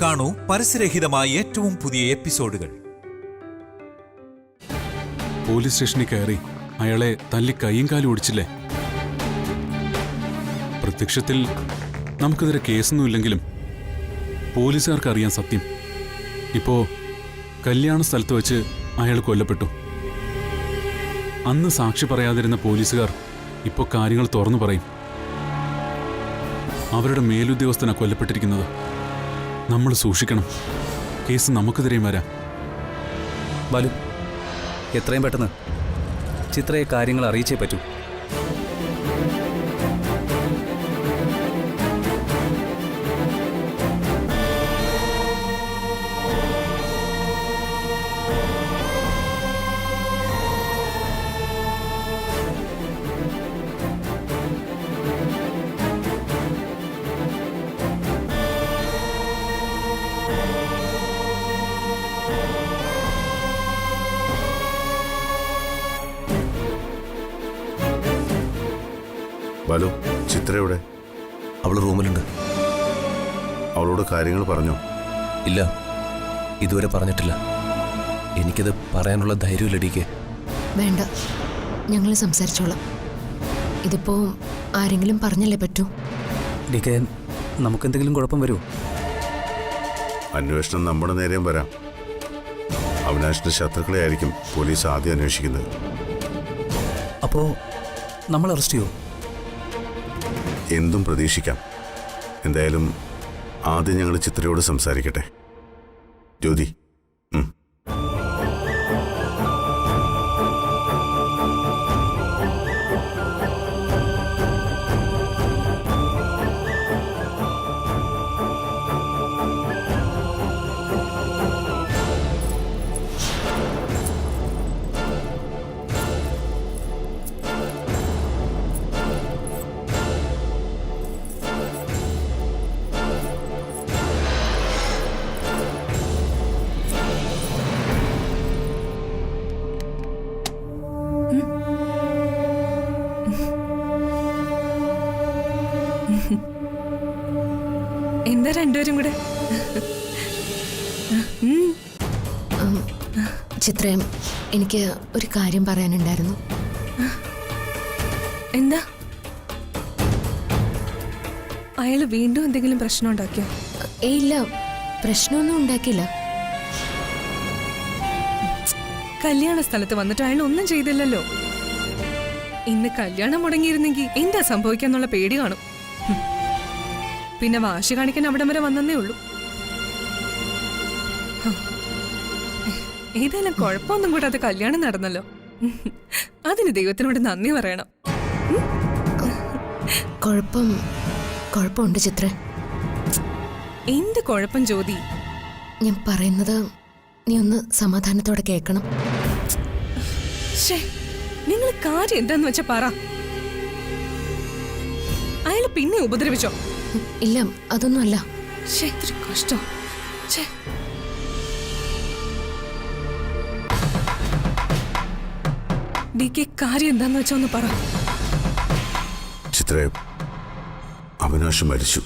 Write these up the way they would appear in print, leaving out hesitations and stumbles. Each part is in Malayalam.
കാണൂ പരസ്യരഹിതമായ ഏറ്റവും പുതിയ എപ്പിസോഡുകൾ. പോലീസ് സ്റ്റേഷനിൽ കയറി അയാളെ തല്ലി കൈയും കാലും ഓടിച്ചില്ലേ? പ്രത്യക്ഷത്തിൽ നമുക്കെതിരെ കേസൊന്നുമില്ലെങ്കിലും പോലീസുകാർക്ക് അറിയാൻ സത്യം. ഇപ്പോ കല്യാണ സ്ഥലത്ത് വെച്ച് അയാൾ കൊല്ലപ്പെട്ടു. അന്ന് സാക്ഷി പറയാതിരുന്ന പോലീസുകാർ ഇപ്പോൾ കാര്യങ്ങൾ തുറന്നു പറയും. അവരുടെ മേലുദ്യോഗസ്ഥനാ കൊല്ലപ്പെട്ടിരിക്കുന്നത്. നമ്മൾ സൂക്ഷിക്കണം. കേസ് നമുക്കെതിരെയും വരാം. ബാലു, എത്രയും പെട്ടെന്ന് ചിത്രയെ കാര്യങ്ങൾ അറിയിച്ചേ പറ്റൂ. ബാലു, ചിത്ര എവിടെ? അവൾ റൂമിലുണ്ട്. അവളോട് കാര്യങ്ങൾ പറഞ്ഞോ? ഇല്ല, ഇതുവരെ പറഞ്ഞിട്ടില്ല. എനിക്കത് പറയാനുള്ള ധൈര്യമില്ലടിക്ക്. വേണ്ട, ഞങ്ങൾ സംസാരിച്ചോളാം. ഇതിപ്പോ ആരെങ്കിലും പറഞ്ഞല്ലേ പറ്റൂ. ഡിക്കെ, നമുക്കെന്തെങ്കിലും കുഴപ്പം വരുമോ? അന്വേഷണം നമ്മുടെ നേരെയും വരാം. അവിനാശിന്റെ ശത്രുക്കളെ ആയിരിക്കും പോലീസ് ആദ്യം അന്വേഷിക്കുന്നത്. അപ്പോ നമ്മൾ അറസ്റ്റ് ചെയ്യോ? എന്തും പ്രതീക്ഷിക്കാം. എന്തായാലും ആദ്യം ഞങ്ങൾ ചിത്രയോട് സംസാരിക്കട്ടെ. ജ്യോതി, എന്താ രണ്ടുപേരും കൂടെ? ചിത്രയും, എനിക്ക് ഒരു കാര്യം പറയാനുണ്ടായിരുന്നു. എന്താ? അയാള് വീണ്ടും എന്തെങ്കിലും പ്രശ്നം ഉണ്ടാക്കിയോ? ഇല്ല, പ്രശ്നമൊന്നും ഉണ്ടാക്കില്ല. കല്യാണ സ്ഥലത്ത് വന്നിട്ട് അയാൾ ഒന്നും ചെയ്തില്ലല്ലോ. ഇന്ന് കല്യാണം മുടങ്ങിയിരുന്നെങ്കിൽ എന്താ സംഭവിക്കാന്നുള്ള പേടി കാണും. പിന്നെ വാശി കാണിക്കാൻ അവിടം വരെ വന്നേ ഉള്ളൂ. ഏതായാലും കുഴപ്പമൊന്നും കൂടാതെ കല്യാണം നടന്നല്ലോ. അതിന് ദൈവത്തിനോട് നന്ദി പറയണം. കുഴപ്പമുണ്ട് ചിത്ര. എന്ത് കുഴപ്പം ജ്യോതി? ഞാൻ പറയുന്നത് നീ ഒന്ന് സമാധാനത്തോടെ കേൾക്കണം. നിങ്ങൾ കാര്യം എന്താന്ന് വെച്ചാ പറ. അയാള് പിന്നെ ഉപദ്രവിച്ചോ? ഇല്ല, അതൊന്നുമല്ല. കഷ്ടം. കാര്യം എന്താന്ന് വെച്ചാ ഒന്ന് പറ. ചിത്ര, അവിനാശ് മരിച്ചു.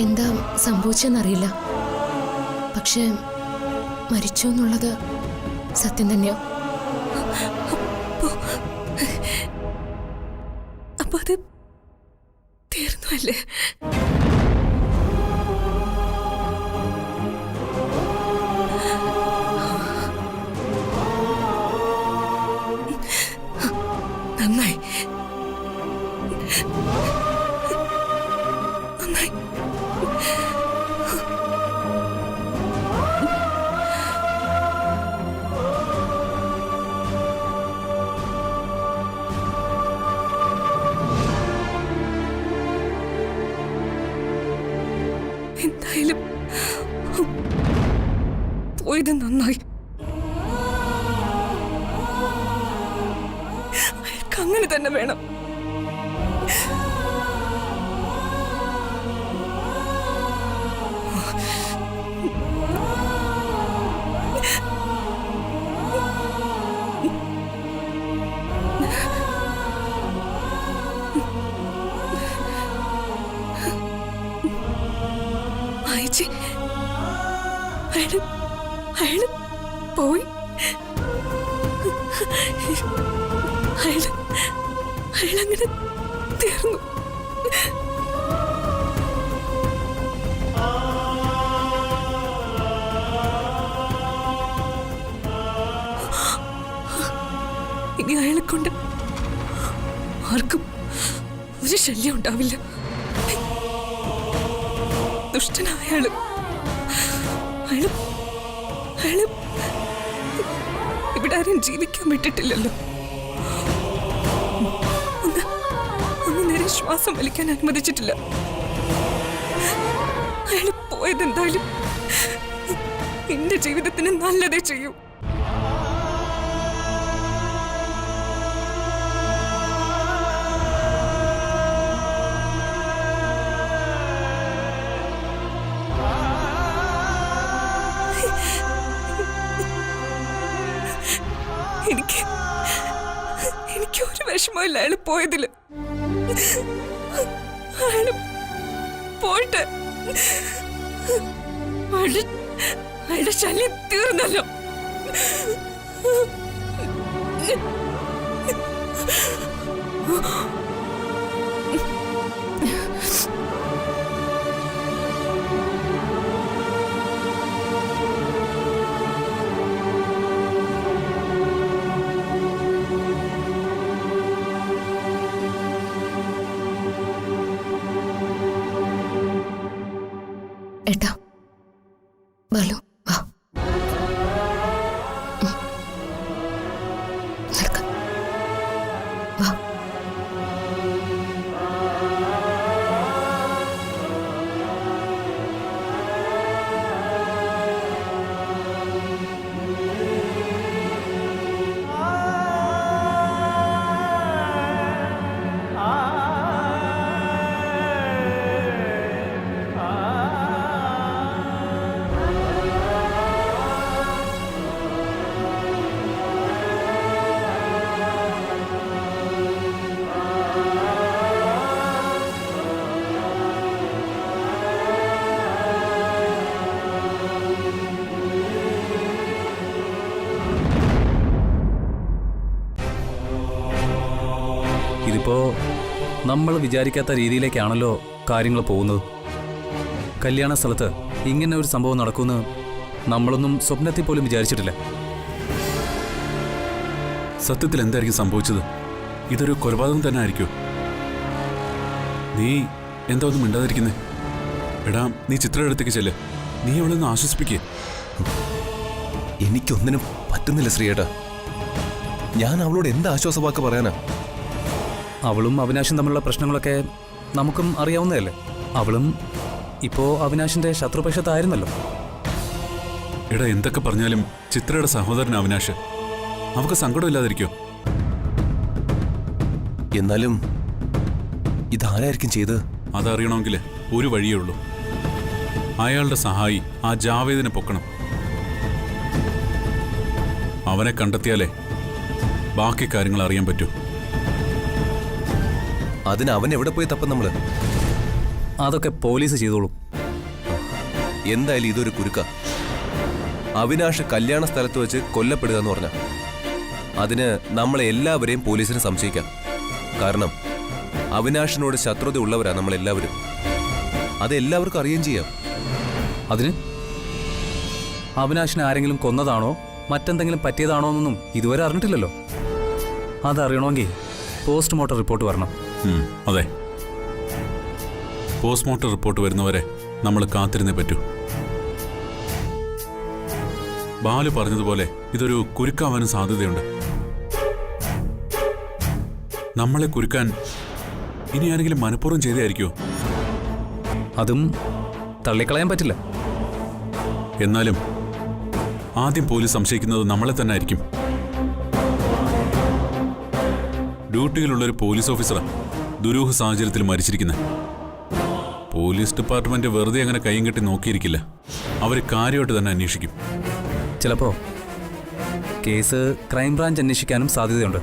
എന്താ സംഭവിച്ചെന്നറിയില്ല. പക്ഷെ മരിച്ചു എന്നുള്ളത് സത്യം തന്നെയോ? അപ്പൊ അത് തീർന്നു അല്ലേ? നന്നായി. എന്തായാലും പോയത് നന്നായി. അയാൾക്ക് അങ്ങനെ തന്നെ വേണം. അയച്ചി അയാള് പോയി. അയാളങ്ങനെ തീർന്നു. ഇനി അയാളെ കൊണ്ട് ആർക്കും ഒരു ശല്യം ഉണ്ടാവില്ല. ദുഷ്ടനായ അയാള് ഇവിടെ ആരും ജീവിക്കാൻ വിട്ടിട്ടില്ലല്ലോ. ഒന്ന് നേരെ ശ്വാസം വലിക്കാൻ അനുവദിച്ചിട്ടില്ല. അയാള് പോയതെന്തായാലും എന്റെ ജീവിതത്തിന് നല്ലതേ ചെയ്യൂ. എനിക്ക് ഒരു വിഷമമില്ല അയാള് പോയതില്. അയാള് പോയിട്ട് അയാളുടെ ശല്യം തീർന്നല്ലോ. ഏട്ടാ ബാലു വാ. നടക്കാം. വാ. ഇതിപ്പോ നമ്മൾ വിചാരിക്കാത്ത രീതിയിലേക്കാണല്ലോ കാര്യങ്ങൾ പോകുന്നത്. കല്യാണ സ്ഥലത്ത് ഇങ്ങനെ ഒരു സംഭവം നടക്കുമെന്ന് നമ്മളൊന്നും സ്വപ്നത്തിൽ പോലും വിചാരിച്ചിട്ടില്ല. സത്യത്തിൽ എന്തായിരിക്കും സംഭവിച്ചത്? ഇതൊരു കൊലപാതകം തന്നെ ആയിരിക്കോ? നീ എന്താ ഒന്നും മിണ്ടാതിരിക്കുന്നേ? എടാ, നീ ചിത്രയുടെ അടുത്തേക്ക് ചെല്ല്. നീ അവളെ ഒന്ന് ആശ്വസിപ്പിക്കേ. എനിക്കൊന്നിനും പറ്റുന്നില്ല ശ്രീയേട്ടാ. ഞാൻ അവളോട് എന്ത് ആശ്വാസവാക്ക് പറയാനാ? അവളും അവിനാശും തമ്മിലുള്ള പ്രശ്നങ്ങളൊക്കെ നമുക്കും അറിയാവുന്നതല്ലേ. അവളും ഇപ്പോ അവിനാശിന്റെ ശത്രുപക്ഷത്തായിരുന്നല്ലോ. എടാ, എന്തൊക്കെ പറഞ്ഞാലും ചിത്രയുടെ സഹോദരൻ അവിനാശ്. അവൾക്ക് സങ്കടമില്ലാതിരിക്കോ? എന്നാലും ഇതാരായിരിക്കും ചെയ്തത്? അതറിയണമെങ്കിൽ ഒരു വഴിയേ ഉള്ളൂ. അയാളുടെ സഹായി ആ ജാവേദിനെ പൊക്കണം. അവനെ കണ്ടെത്തിയാലേ ബാക്കി കാര്യങ്ങൾ അറിയാൻ പറ്റൂ. അതിന് അവൻ എവിടെ പോയി തപ്പം നമ്മള്? അതൊക്കെ പോലീസ് ചെയ്തോളും. എന്തായാലും ഇതൊരു കുരുക്ക. അവിനാഷ് കല്യാണ സ്ഥലത്ത് വെച്ച് കൊല്ലപ്പെടുക എന്ന് പറഞ്ഞ അതിന് നമ്മളെ എല്ലാവരെയും പോലീസിന് സംശയിക്കാം. കാരണം അവിനാഷിനോട് ശത്രുത ഉള്ളവരാ നമ്മളെല്ലാവരും. അതെല്ലാവർക്കും അറിയുകയും ചെയ്യാം. അതിന് അവിനാശിനെ ആരെങ്കിലും കൊന്നതാണോ മറ്റെന്തെങ്കിലും പറ്റിയതാണോ എന്നൊന്നും ഇതുവരെ അറിഞ്ഞിട്ടില്ലല്ലോ. അതറിയണമെങ്കിൽ പോസ്റ്റ്മോർട്ടം റിപ്പോർട്ട് വരണം. അതെ. പോസ്റ്റ്മോർട്ടം റിപ്പോർട്ട് വരുന്നവരെ നമ്മൾ കാത്തിരുന്നേ പറ്റൂ. ബാലു പറഞ്ഞതുപോലെ ഇതൊരു കുരുക്കാവാനും സാധ്യതയുണ്ട്. നമ്മളെ കുരുക്കാൻ ഇനി ആരെങ്കിലും മനഃപൂർവ്വം ചെയ്തായിരിക്കുമോ? അതും തള്ളിക്കളയാൻ പറ്റില്ല. എന്നാലും ആദ്യം പോലീസ് സംശയിക്കുന്നത് നമ്മളെ തന്നെ ആയിരിക്കും. ഡ്യൂട്ടിയിലുള്ളൊരു പോലീസ് ഓഫീസറാ ദുരൂഹ സാഹചര്യത്തിൽ മരിച്ചിരിക്കുന്നത്. പോലീസ് ഡിപ്പാർട്ട്മെന്റ് വെറുതെ അങ്ങനെ കൈയും കെട്ടി നോക്കിയിരിക്കില്ല. അവർ കാര്യമായിട്ട് തന്നെ അന്വേഷിക്കും. ചിലപ്പോ കേസ് ക്രൈംബ്രാഞ്ച് അന്വേഷിക്കാനും സാധ്യതയുണ്ട്.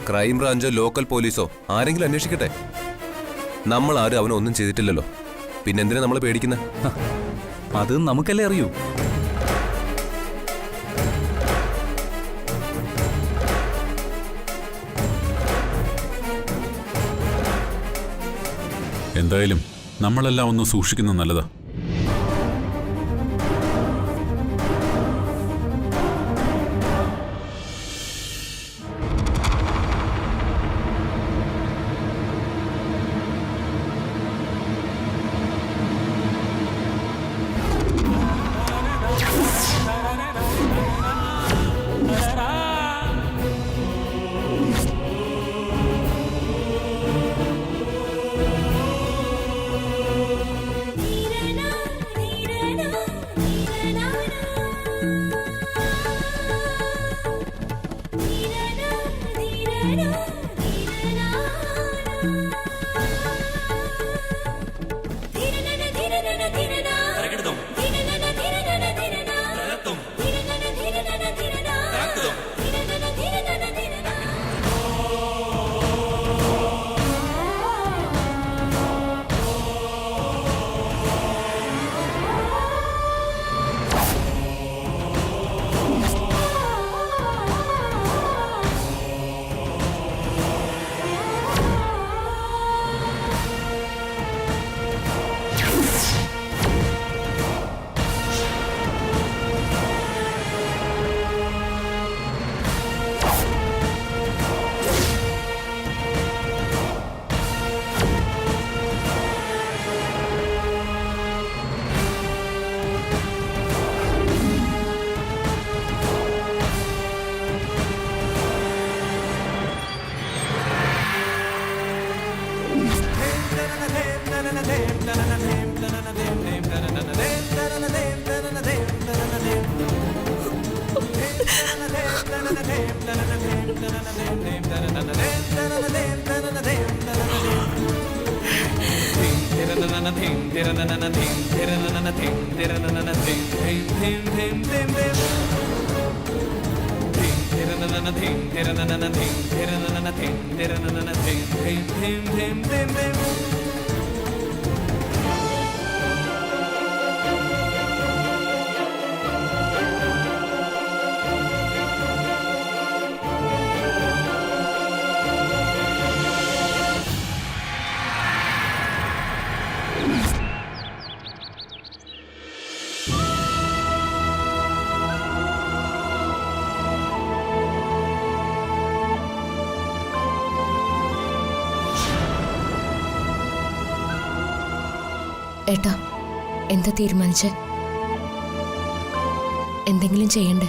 ക്രൈംബ്രാഞ്ചോ ലോക്കൽ പോലീസോ ആരെങ്കിലും അന്വേഷിക്കട്ടെ. നമ്മൾ ആരും അവനൊന്നും ചെയ്തിട്ടില്ലല്ലോ. പിന്നെന്തിനാ നമ്മൾ പേടിക്കുന്നത്? അത് നമുക്കല്ലേ അറിയൂ. എന്തായാലും നമ്മളെല്ലാം ഒന്ന് സൂക്ഷിക്കുന്നത് നല്ലതാ. ഏട്ടാ, എന്താ തീരുമാനിച്ചേ? എന്തെങ്കിലും ചെയ്യണ്ടേ?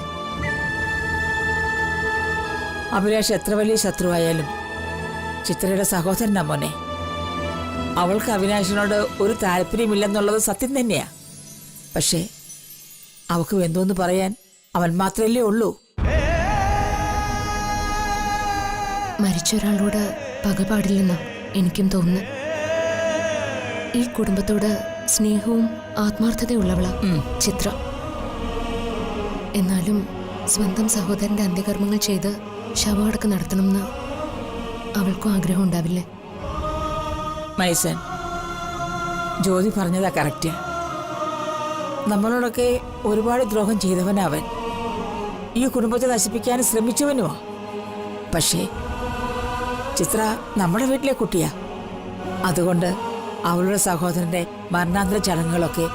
അഭിലാഷ് എത്ര വലിയ ശത്രുവായാലും ചിത്രയുടെ സഹോദരനാ മോനെ. അവൾക്ക് അവിനാശിനോട് ഒരു താല്പര്യമില്ലെന്നുള്ളത് സത്യം തന്നെയാ. പക്ഷേ അവൾക്ക് എന്തോന്ന് പറയാൻ അവൻ മാത്രമല്ലേ ഉള്ളൂ. മരിച്ച ഒരാളോട് പക പാടില്ലെന്നാ എനിക്കും തോന്നുന്നു. ഈ കുടുംബത്തോട് സ്നേഹവും ആത്മാർത്ഥതയുള്ളവളാ ചിത്ര. എന്നാലും സ്വന്തം സഹോദരന്റെ അന്ത്യകർമ്മങ്ങൾ ചെയ്ത് ശവമടക്കം നടത്തണമെന്ന് അവൾക്കും ആഗ്രഹം ഉണ്ടാവില്ലേ? മൈസൻ, ജ്യോതി പറഞ്ഞതാ കറക്റ്റ്. നമ്മളോടൊക്കെ ഒരുപാട് ദ്രോഹം ചെയ്തവനാ അവൻ. ഈ കുടുംബത്തെ നശിപ്പിക്കാൻ ശ്രമിച്ചവനുമാ. പക്ഷേ ചിത്ര നമ്മുടെ വീട്ടിലെ കുട്ടിയാ. അതുകൊണ്ട് അവളുടെ സഹോദരന്റെ മരണാന്തര ചടങ്ങുകളൊക്കെ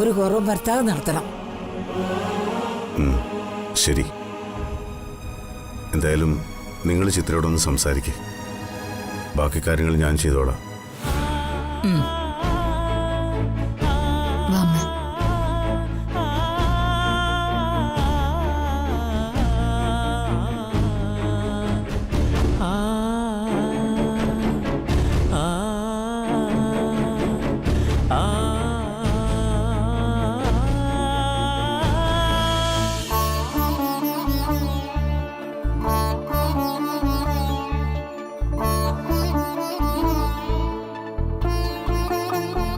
ഒരു കുറവും വരുത്താതെ നടത്തണം. ശരി. എന്തായാലും നിങ്ങൾ ചിത്രയോടൊന്ന് സംസാരിക്കേ. ബാക്കി കാര്യങ്ങൾ ഞാൻ ചെയ്തോളാം. വാ അമ്മ.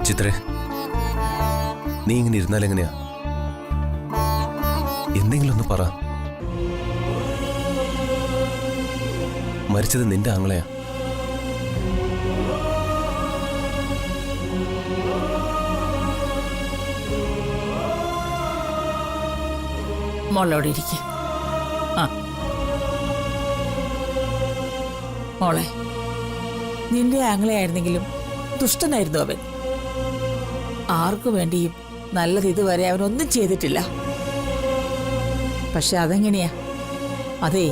ചിത്രേ, നീ ഇങ്ങനെ ഇരുന്നാൽ എങ്ങനെയാ? എന്തെങ്കിലും ഒന്ന് പറ. മരിച്ചത് നിന്റെ ആങ്ങളെയാ. മോളോടെ ഇരിക്കുക. ആ മോളെ, നിന്റെ ആങ്ങളെയായിരുന്നെങ്കിലും ദുഷ്ടനായിരുന്നു അവൻ. ആർക്കു വേണ്ടിയും നല്ലത് ഇതുവരെ അവനൊന്നും ചെയ്തിട്ടില്ല. പക്ഷെ അതെങ്ങനെയാ? അതേ,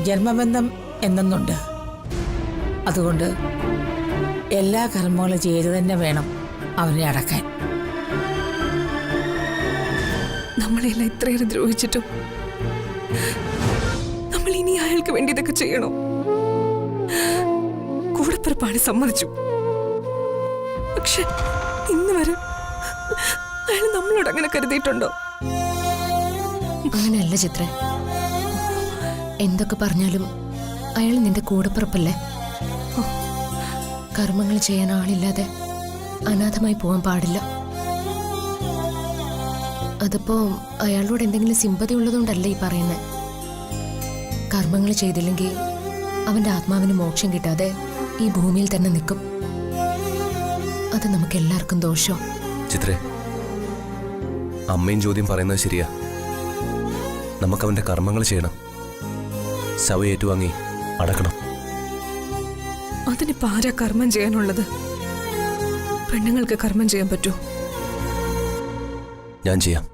ജന്മബന്ധം എന്നൊന്നുണ്ട്. അതുകൊണ്ട് എല്ലാ കർമ്മങ്ങളും ചെയ്തു തന്നെ വേണം അവനെ അടക്കാൻ. നമ്മളെല്ലാം ഇത്രയേറെ ദ്രോഹിച്ചിട്ടും നമ്മൾ ഇനി അയാൾക്ക് വേണ്ടി ഇതൊക്കെ ചെയ്യണോ? കൂടപ്പിറപ്പാണ്, സമ്മതിച്ചു. പക്ഷെ ഇന്ന് വരെ അയാൾ നമ്മളോട് അങ്ങനെ കരുതിയിട്ടുണ്ടോ? അങ്ങനെയല്ല ചിത്ര. എന്തൊക്കെ പറഞ്ഞാലും അയാൾ നിന്റെ കൂടപ്പിറപ്പല്ലേ. കർമ്മങ്ങൾ ചെയ്യാൻ ആളില്ലാതെ അനാഥമായി പോകാൻ പാടില്ല. അതിപ്പോ അയാളോട് എന്തെങ്കിലും സിമ്പതി ഉള്ളതുകൊണ്ടല്ല ഈ പറയുന്നത്. കർമ്മങ്ങൾ ചെയ്തില്ലെങ്കിൽ അവന്റെ ആത്മാവിന് മോക്ഷം കിട്ടാതെ ഈ ഭൂമിയിൽ തന്നെ നിൽക്കും. അത് നമുക്ക് എല്ലാവർക്കും ദോഷം. ചിത്രേ, അമ്മയും ചോദ്യം പറയുന്നത് ശരിയാ. നമുക്കവന്റെ കർമ്മങ്ങൾ ചെയ്യണം, ശവ ഏറ്റുവാങ്ങി അടക്കണം. അതിനിപ്പോ ആരാ കർമ്മം ചെയ്യാനുള്ളത്? പെണ്ണുങ്ങൾക്ക് കർമ്മം ചെയ്യാൻ പറ്റൂ? ഞാൻ ചെയ്യാം.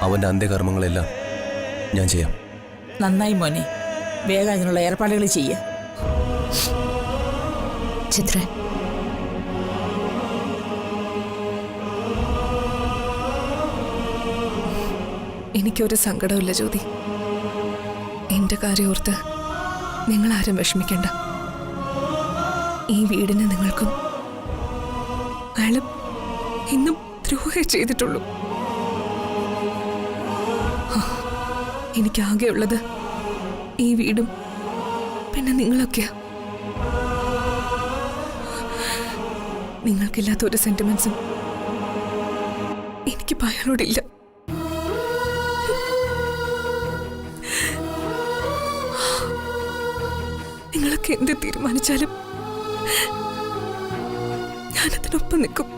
അവന്റെ അന്ത്യകർമ്മങ്ങളെല്ലാം ഞാൻ ചെയ്യാം. നന്നായി മോനെ, വേഗം അതിനുള്ള ഏർപ്പാടുകൾ ചെയ്യുക. ചിത്ര, എനിക്കൊരു സങ്കടമില്ല ജ്യോതി. എന്റെ കാര്യം ഓർത്ത് നിങ്ങളാരും വിഷമിക്കണ്ട. ഈ വീടിന് നിങ്ങൾക്കും അയാളും ഇന്നും ദ്രോഹം ചെയ്തിട്ടുള്ളൂ. എനിക്കാകെയുള്ളത് ഈ വീടും പിന്നെ നിങ്ങളൊക്കെയാ. നിങ്ങൾക്കില്ലാത്ത ഒരു സെന്റിമെന്റ്സും എനിക്കിപ്പോ അയാളോടില്ല. നിങ്ങളൊക്കെ എന്ത് തീരുമാനിച്ചാലും ഞാനതിനൊപ്പം നിൽക്കും.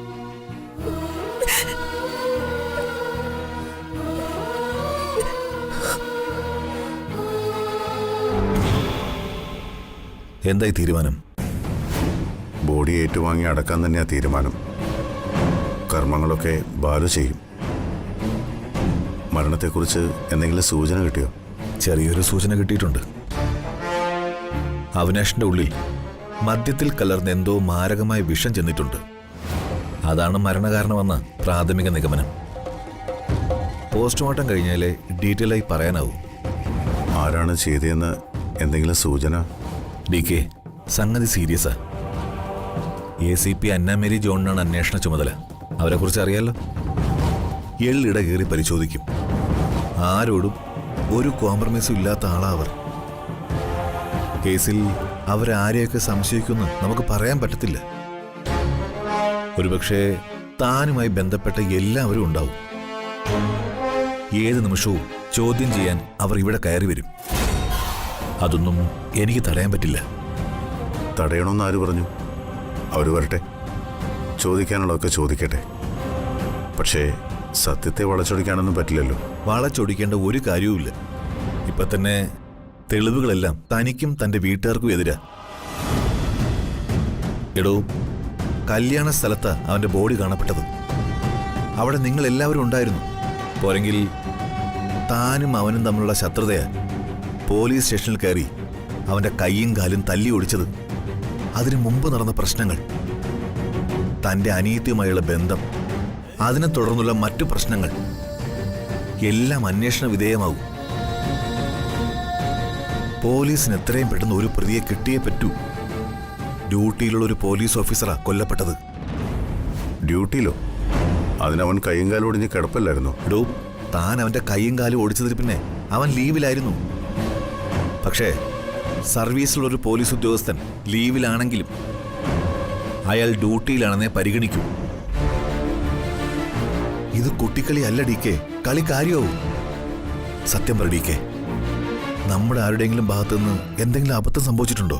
എന്തായി തീരുമാനം? ബോഡി ഏറ്റുവാങ്ങി അടക്കാൻ തന്നെയാ തീരുമാനം. കർമ്മങ്ങളൊക്കെ ബാലു ചെയ്യും. മരണത്തെക്കുറിച്ച് എന്തെങ്കിലും സൂചന കിട്ടിയോ? ചെറിയൊരു സൂചന കിട്ടിയിട്ടുണ്ട്. അവിനാഷിന്റെ ഉള്ളിൽ മദ്യത്തിൽ കലർന്ന എന്തോ മാരകമായ വിഷം ചെന്നിട്ടുണ്ട്. അതാണ് മരണകാരണമെന്ന പ്രാഥമിക നിഗമനം. പോസ്റ്റ്മോർട്ടം കഴിഞ്ഞാലേ ഡീറ്റെയിൽ ആയി പറയാനാവൂ. ആരാണ് ചെയ്തതെന്ന് എന്തെങ്കിലും സൂചന? DK, സംഗതി സീരിയസാ. ACP അന്ന മേരി ജോണിനാണ് അന്വേഷണ ചുമതല. അവരെക്കുറിച്ച് അറിയാലോ. എള്ളിട കയറി പരിശോധിക്കും. ആരോടും ഒരു കോംപ്രമൈസും ഇല്ലാത്ത ആളാ അവർ. കേസിൽ അവരാരെയൊക്കെ സംശയിക്കുമെന്ന് നമുക്ക് പറയാൻ പറ്റത്തില്ല. ഒരുപക്ഷെ താനുമായി ബന്ധപ്പെട്ട എല്ലാവരും ഉണ്ടാവും. ഏത് നിമിഷവും ചോദ്യം ചെയ്യാൻ അവർ ഇവിടെ കയറി വരും. അതൊന്നും എനിക്ക് തടയാൻ പറ്റില്ല. തടയണമെന്ന് ആര് പറഞ്ഞു? അവർ വരട്ടെ, ചോദിക്കാനുള്ളതൊക്കെ ചോദിക്കട്ടെ. പക്ഷേ സത്യത്തെ വളച്ചൊടിക്കാനൊന്നും പറ്റില്ലല്ലോ. വളച്ചൊടിക്കേണ്ട ഒരു കാര്യവുമില്ല. ഇപ്പൊ തന്നെ തെളിവുകളെല്ലാം തനിക്കും തന്റെ വീട്ടുകാർക്കും എതിരാ. എടോ, കല്യാണ സ്ഥലത്താ അവന്റെ ബോഡി കാണപ്പെട്ടത്. അവിടെ നിങ്ങൾ എല്ലാവരും ഉണ്ടായിരുന്നു. പോരെങ്കിൽ താനും അവനും തമ്മിലുള്ള ശത്രുതയാ പോലീസ് സ്റ്റേഷനിൽ കയറി അവന്റെ കൈയും കാലും തല്ലി ഒടിച്ചത്. അതിനു മുമ്പ് നടന്ന പ്രശ്നങ്ങൾ, തന്റെ അനിയത്തിയുമായുള്ള ബന്ധം, അതിനെ തുടർന്നുള്ള മറ്റു പ്രശ്നങ്ങൾ എല്ലാം അന്വേഷണ വിധേയമാവും. പോലീസിന് എത്രയും പെട്ടെന്ന് ഒരു പ്രതിയെ കിട്ടിയേ പറ്റൂ. ഡ്യൂട്ടിയിലുള്ള ഒരു പോലീസ് ഓഫീസറാ കൊല്ലപ്പെട്ടത്. ഡ്യൂട്ടിയിലോ? അതിനവൻ കൈയും കാലും ഒടിഞ്ഞ് കിടപ്പല്ലായിരുന്നോ? ഡോ, താൻ അവന്റെ കൈയും കാലും ഓടിച്ചതിൽ പിന്നെ അവൻ ലീവിലായിരുന്നു. പക്ഷേ സർവീസിലുള്ള ഒരു പോലീസ് ഉദ്യോഗസ്ഥൻ ലീവിലാണെങ്കിലും അയാൾ ഡ്യൂട്ടിയിലാണെന്നേ പരിഗണിക്കൂ. ഇത് കുട്ടിക്കളി അല്ല ഡി കെ, കളി കാര്യമാവും. സത്യം പറ ഡി കെ, നമ്മുടെ ആരുടെയെങ്കിലും ഭാഗത്തുനിന്ന് എന്തെങ്കിലും അബദ്ധം സംഭവിച്ചിട്ടുണ്ടോ?